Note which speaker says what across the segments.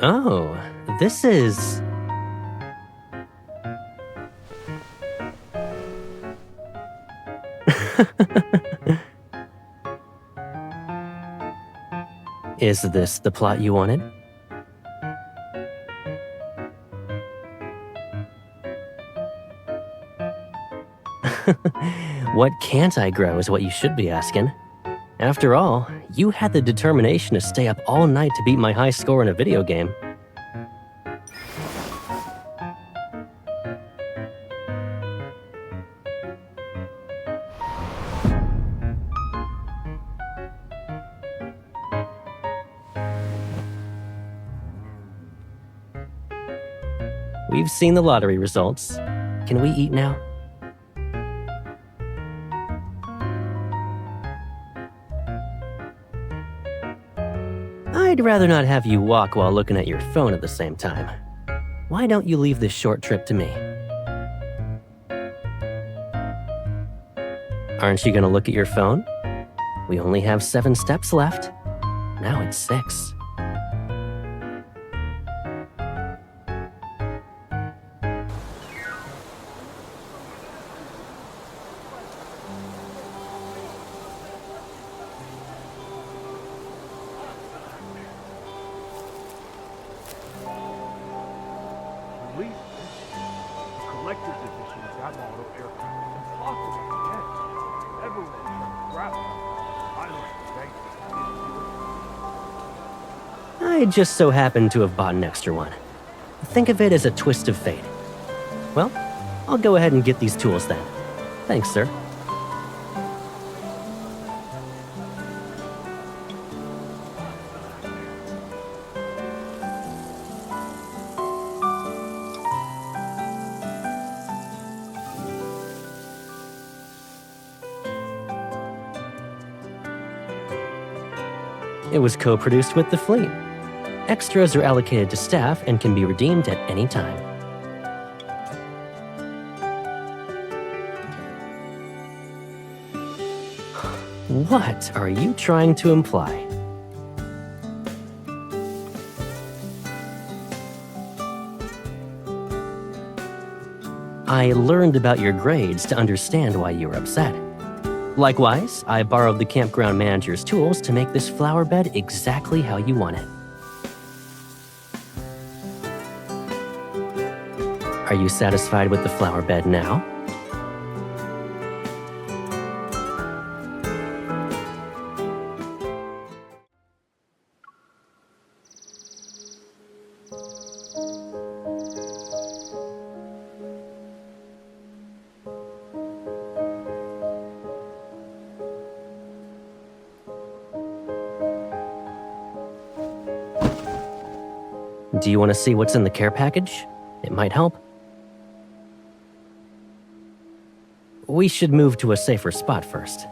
Speaker 1: Oh, this is... Is this the plot you wanted? What can't I grow is what you should be asking. After all, you had the determination to stay up all night to beat my high score in a video game. We've seen the lottery results. Can we eat now? I'd rather not have you walk while looking at your phone at the same time. Why don't you leave this short trip to me? Aren't you gonna look at your phone? We only have 7 steps left. Now it's 6.
Speaker 2: Collector's edition of that model aircraft is impossible to get. Everyone tries to grab it. I don't think
Speaker 1: I just so happened to have bought an extra one. Think of it as a twist of fate. Well, I'll go ahead and get these tools then. Thanks, sir. It was co-produced with the fleet. Extras are allocated to staff and can be redeemed at any time. What are you trying to imply? I learned about your grades to understand why you were upset. Likewise, I borrowed the campground manager's tools to make this flower bed exactly how you want it. Are you satisfied with the flower bed now? Do you want to see what's in the care package? It might help. We should move to a safer spot first.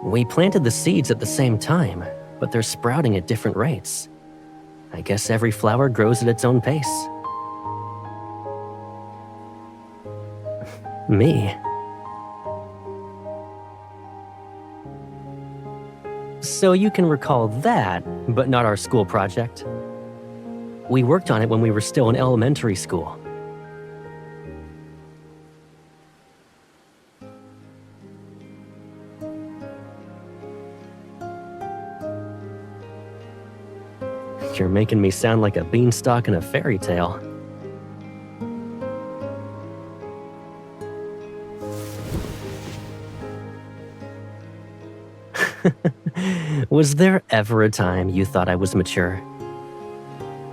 Speaker 1: We planted the seeds at the same time, but they're sprouting at different rates. I guess every flower grows at its own pace. Me. So you can recall that, but not our school project. We worked on it when we were still in elementary school. You're making me sound like a beanstalk in a fairy tale. Was there ever a time you thought I was mature?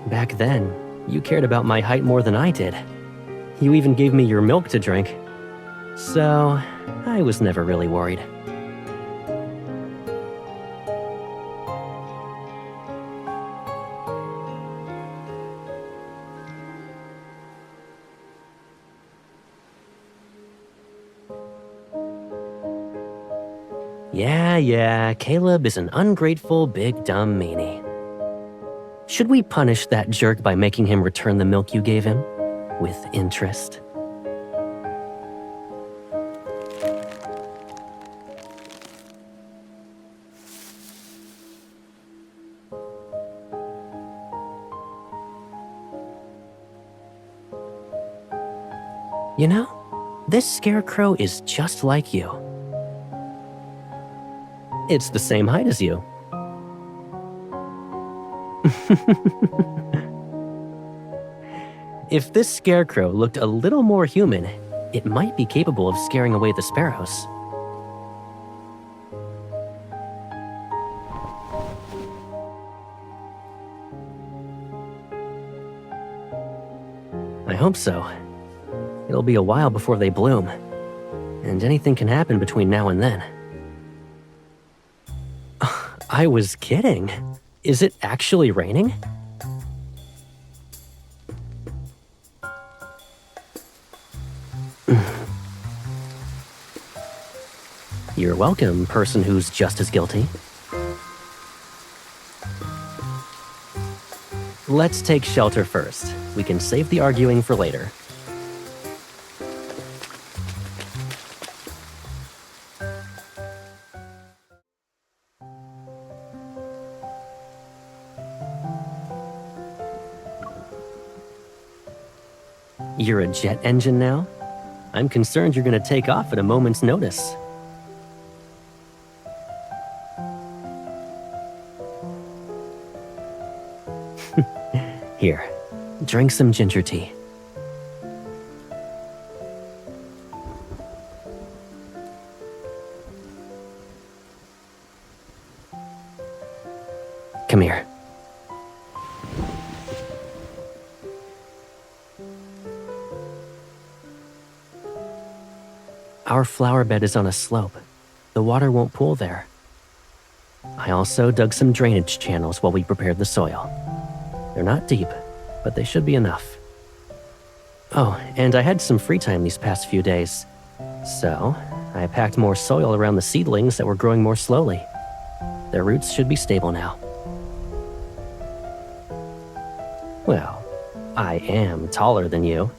Speaker 1: Back then, you cared about my height more than I did. You even gave me your milk to drink. So, I was never really worried. Yeah, Caleb is an ungrateful, big, dumb meanie. Should we punish that jerk by making him return the milk you gave him? With interest? You know, this scarecrow is just like you. It's the same height as you. If this scarecrow looked a little more human, it might be capable of scaring away the sparrows. I hope so. It'll be a while before they bloom, and anything can happen between now and then. I was kidding. Is it actually raining? You're welcome, person who's just as guilty. Let's take shelter first. We can save the arguing for later. You're a jet engine now? I'm concerned you're gonna take off at a moment's notice. Here, drink some ginger tea. Come here. Our flower bed is on a slope. The water won't pool there. I also dug some drainage channels while we prepared the soil. They're not deep, but they should be enough. Oh, and I had some free time these past few days. So, I packed more soil around the seedlings that were growing more slowly. Their roots should be stable now. Well, I am taller than you.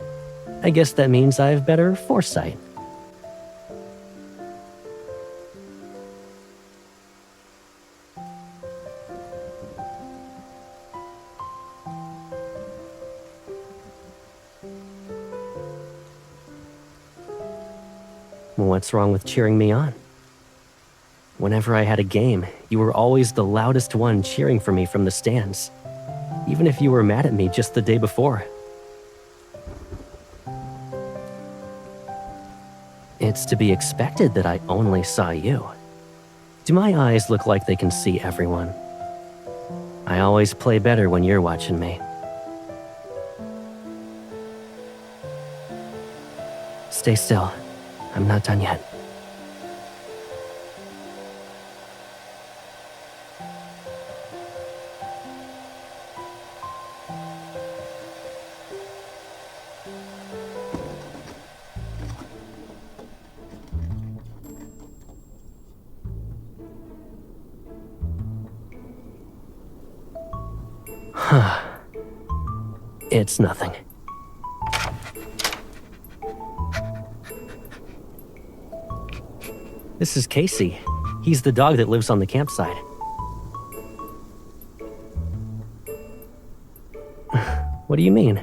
Speaker 1: I guess that means I have better foresight. What's wrong with cheering me on? Whenever I had a game, you were always the loudest one cheering for me from the stands, even if you were mad at me just the day before. It's to be expected that I only saw you. Do my eyes look like they can see everyone? I always play better when you're watching me. Stay still. I'm not done yet. It's nothing. This is Casey. He's the dog that lives on the campsite. What do you mean?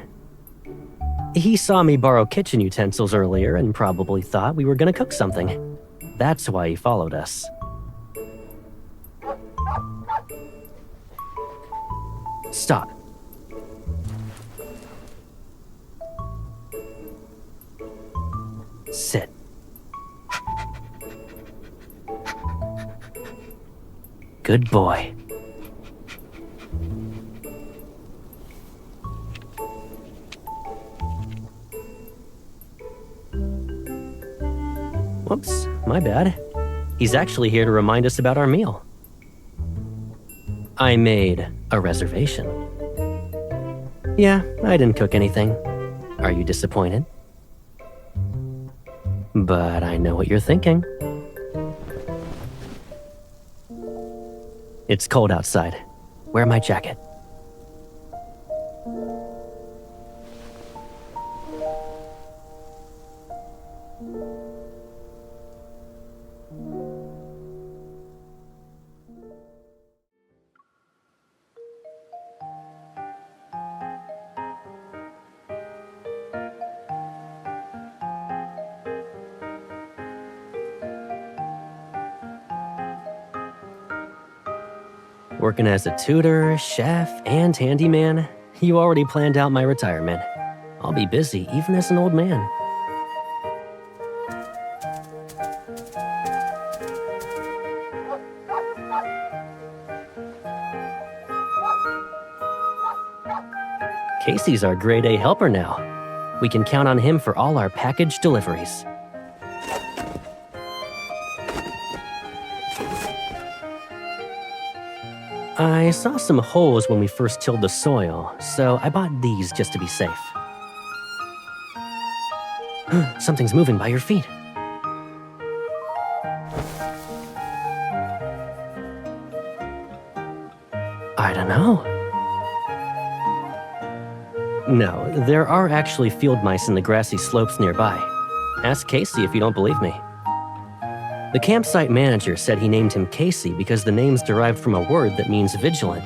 Speaker 1: He saw me borrow kitchen utensils earlier and probably thought we were gonna cook something. That's why he followed us. Stop. Sit. Good boy. Whoops, my bad. He's actually here to remind us about our meal. I made a reservation. Yeah, I didn't cook anything. Are you disappointed? But I know what you're thinking. It's cold outside. Wear my jacket. Working as a tutor, chef, and handyman, you already planned out my retirement. I'll be busy even as an old man. Casey's our grade A helper now. We can count on him for all our package deliveries. I saw some holes when we first tilled the soil, so I bought these just to be safe. Something's moving by your feet. I don't know. No, there are actually field mice in the grassy slopes nearby. Ask Casey if you don't believe me. The campsite manager said he named him Casey because the name's derived from a word that means vigilant.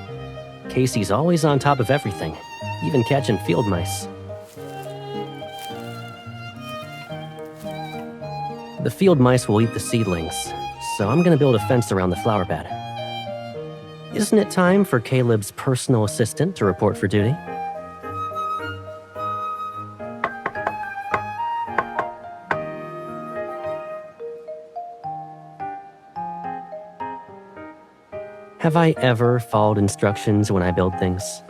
Speaker 1: Casey's always on top of everything, even catching field mice. The field mice will eat the seedlings, so I'm gonna build a fence around the flower bed. Isn't it time for Caleb's personal assistant to report for duty? Have I ever followed instructions when I build things?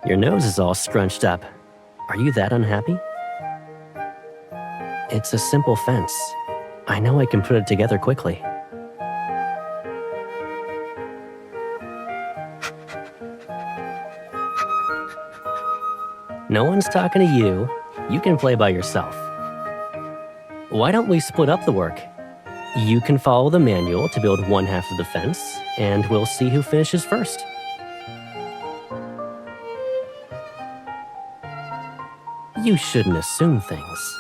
Speaker 1: Your nose is all scrunched up. Are you that unhappy? It's a simple fence. I know I can put it together quickly. No one's talking to you. You can play by yourself. Why don't we split up the work? You can follow the manual to build one half of the fence, and we'll see who finishes first. You shouldn't assume things.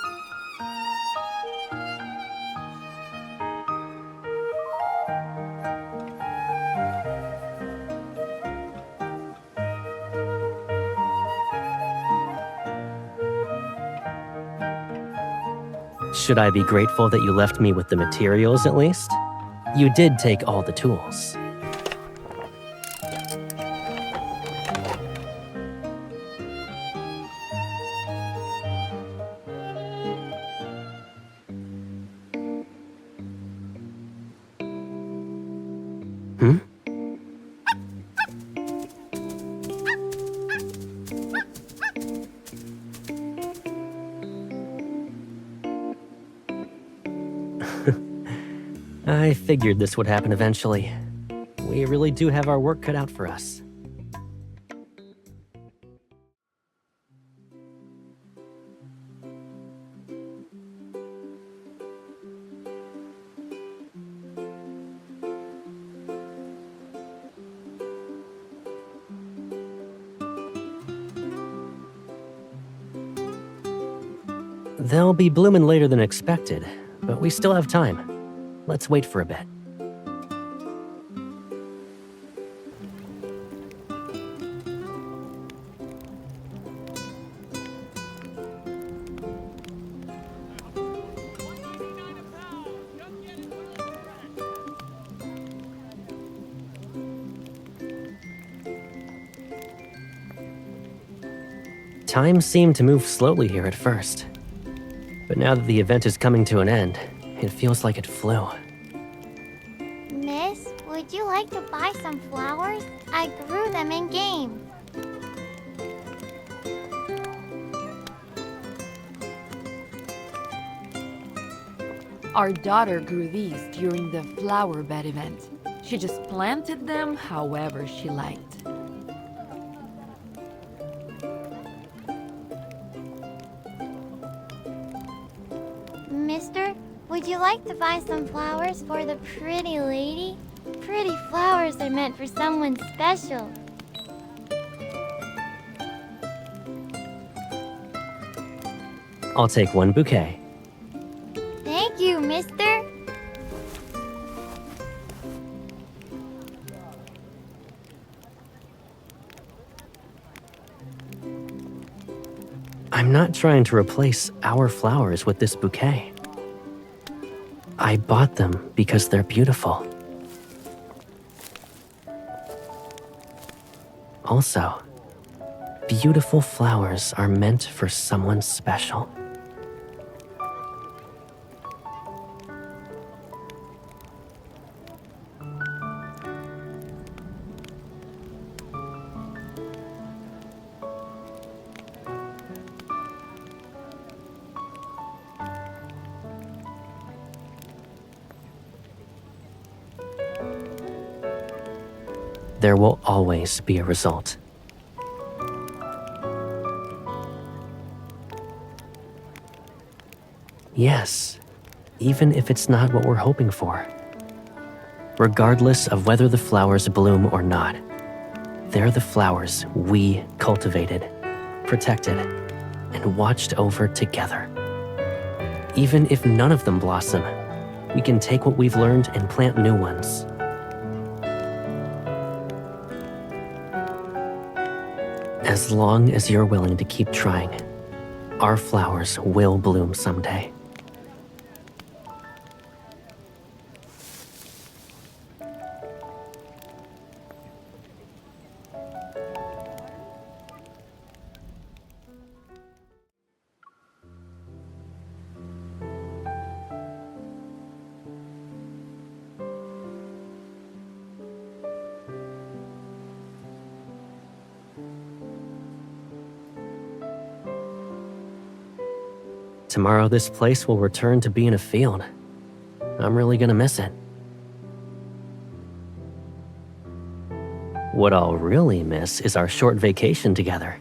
Speaker 1: Should I be grateful that you left me with the materials at least? You did take all the tools. Hmm? I figured this would happen eventually. We really do have our work cut out for us. They'll be blooming later than expected, but we still have time. Let's wait for a bit. Time seemed to move slowly here at first, but now that the event is coming to an end, it feels like it flew.
Speaker 3: Miss, would you like to buy some flowers? I grew them in game.
Speaker 4: Our daughter grew these during the flower bed event. She just planted them however she liked.
Speaker 3: Mister, would you like to buy some flowers for the pretty lady? Pretty flowers are meant for someone special.
Speaker 1: I'll take one bouquet.
Speaker 3: Thank you, mister.
Speaker 1: I'm not trying to replace our flowers with this bouquet. I bought them because they're beautiful. Also, beautiful flowers are meant for someone special. There will always be a result. Yes, even if it's not what we're hoping for. Regardless of whether the flowers bloom or not, they're the flowers we cultivated, protected, and watched over together. Even if none of them blossom, we can take what we've learned and plant new ones. As long as you're willing to keep trying, our flowers will bloom someday. Tomorrow, this place will return to being a field. I'm really gonna miss it. What I'll really miss is our short vacation together.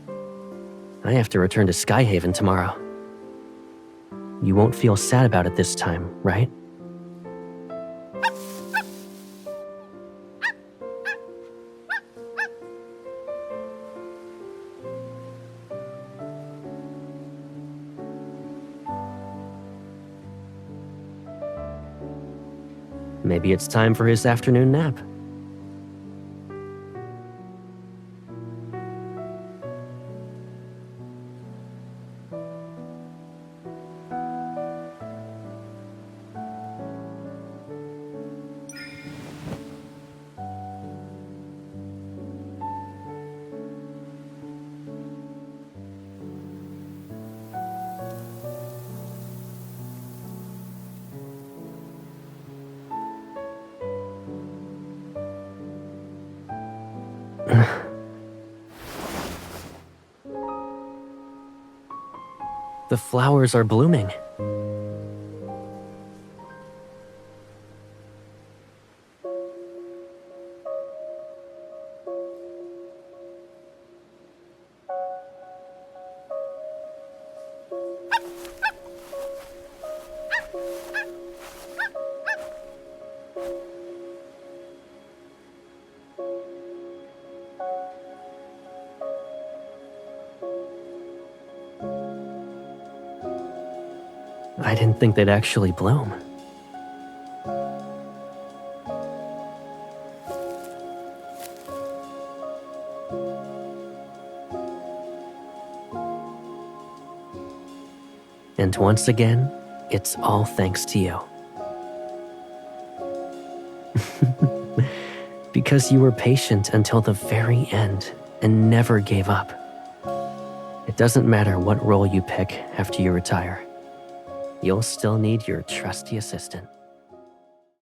Speaker 1: I have to return to Skyhaven tomorrow. You won't feel sad about it this time, right? Maybe it's time for his afternoon nap. The flowers are blooming. I didn't think they'd actually bloom. And once again, it's all thanks to you. Because you were patient until the very end and never gave up. It doesn't matter what role you pick after you retire. You'll still need your trusty assistant.